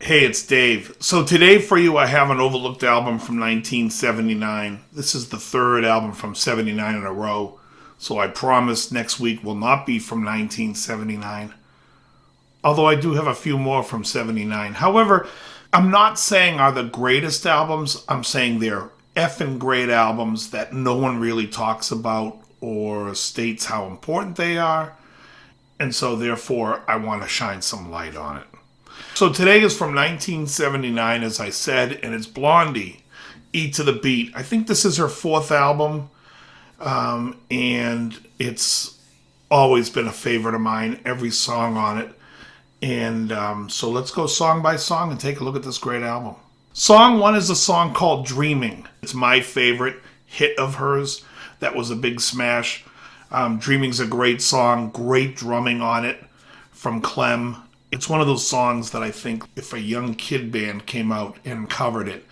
Hey, it's Dave. So today for you, I have an overlooked album from 1979. This is the third album from 79 in a row. So I promise next week will not be from 1979. Although I do have a few more from 79. However, I'm not saying are the greatest albums. I'm saying they're effing great albums that no one really talks about or states how important they are. And so therefore, I want to shine some light on it. So today is from 1979, as I said, and it's Blondie, E to the Beat. I think this is her fourth album, and it's always been a favorite of mine, every song on it. And so let's go song by song and take a look at this great album. Song one is a song called Dreaming. It's my favorite hit of hers. That was a big smash. Dreaming's a great song, great drumming on it from Clem. It's one of those songs that I think if a young kid band came out and covered it,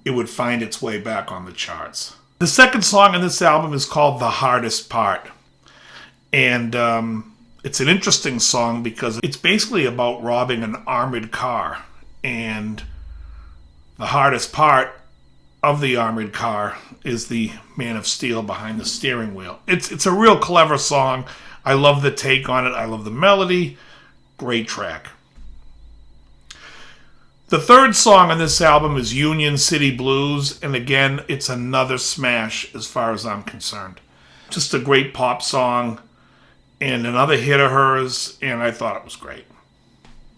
it would find its way back on the charts. The second song on this album is called The Hardest Part. And it's an interesting song because it's basically about robbing an armored car. And the hardest part of the armored car is the man of steel behind the steering wheel. It's a real clever song. I love the take on it. I love the melody. Great track. The third song on this album is Union City Blues, and again, it's another smash as far as I'm concerned. Just a great pop song, and another hit of hers, and I thought it was great.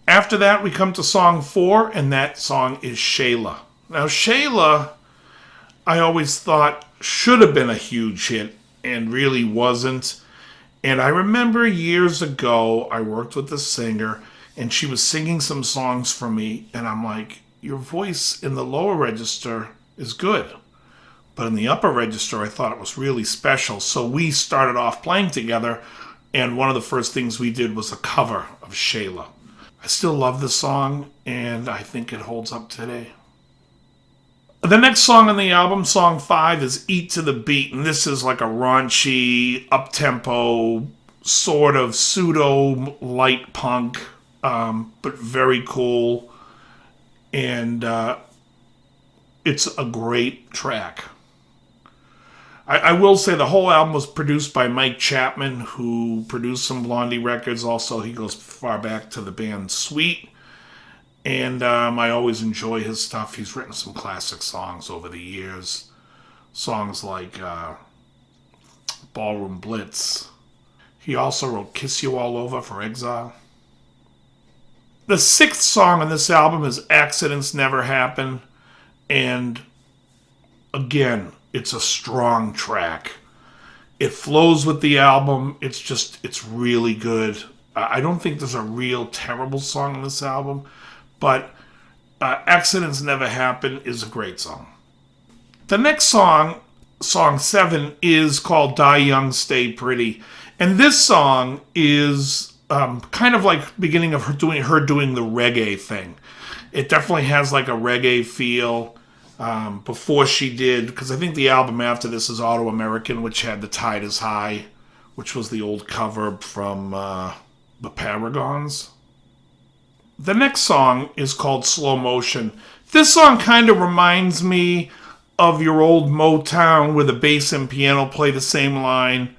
After that, we come to song 4, and that song is Shayla. Now, Shayla, I always thought should have been a huge hit, and really wasn't. And I remember years ago, I worked with a singer, and she was singing some songs for me, and I'm like, your voice in the lower register is good. But in the upper register, I thought it was really special. So we started off playing together, and one of the first things we did was a cover of Shayla. I still love the song, and I think it holds up today. The next song on the album, song 5, is Eat to the Beat, and this is like a raunchy, up-tempo, sort of pseudo-light punk, but very cool, and it's a great track. I will say the whole album was produced by Mike Chapman, who produced some Blondie records. Also, he goes far back to the band Sweet. And I always enjoy his stuff. He's written some classic songs over the years. Songs like Ballroom Blitz. He also wrote Kiss You All Over for Exile. The sixth song on this album is Accidents Never Happen. And again, it's a strong track. It flows with the album. It's really good. I don't think there's a real terrible song on this album. But Accidents Never Happen is a great song. The next song, song 7, is called Die Young, Stay Pretty. And this song is kind of like beginning of her doing the reggae thing. It definitely has like a reggae feel before she did, because I think the album after this is Auto American, which had The Tide is High, which was the old cover from the Paragons. The next song is called Slow Motion. This song kind of reminds me of your old Motown where the bass and piano play the same line.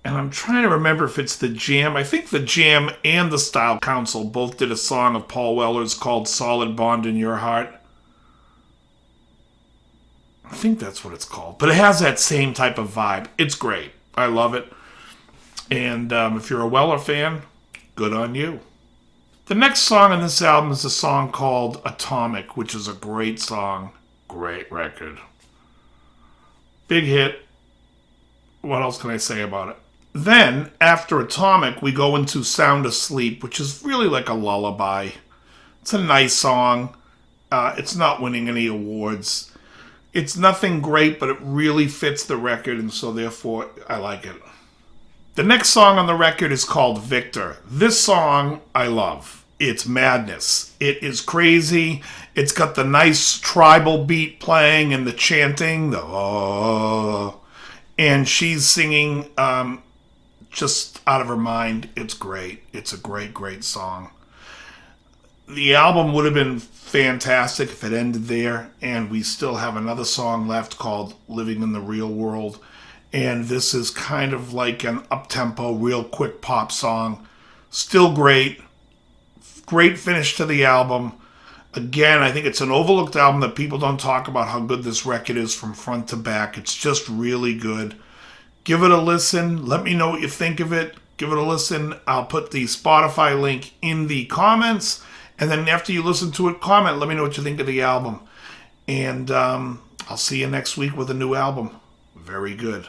And I'm trying to remember if it's the Jam. I think the Jam and the Style Council both did a song of Paul Weller's called Solid Bond in Your Heart. I think that's what it's called. But it has that same type of vibe. It's great. I love it. And if you're a Weller fan, good on you. The next song on this album is a song called Atomic, which is a great song. Great record. Big hit. What else can I say about it? Then, after Atomic, we go into Sound Asleep, which is really like a lullaby. It's a nice song. It's not winning any awards. It's nothing great, but it really fits the record, and so therefore I like it. The next song on the record is called Victor. This song I love. It's madness. It is crazy. It's got the nice tribal beat playing and the chanting, and she's singing just out of her mind. It's great. It's a great, great song. The album would have been fantastic if it ended there, and we still have another song left called Living in the Real World. And this is kind of like an up-tempo, real quick pop song. Still great. Great finish to the album. Again, I think it's an overlooked album that people don't talk about how good this record is from front to back. It's just really good. Give it a listen. Let me know what you think of it. Give it a listen. I'll put the Spotify link in the comments. And then after you listen to it, comment. Let me know what you think of the album. And I'll see you next week with a new album. Very good.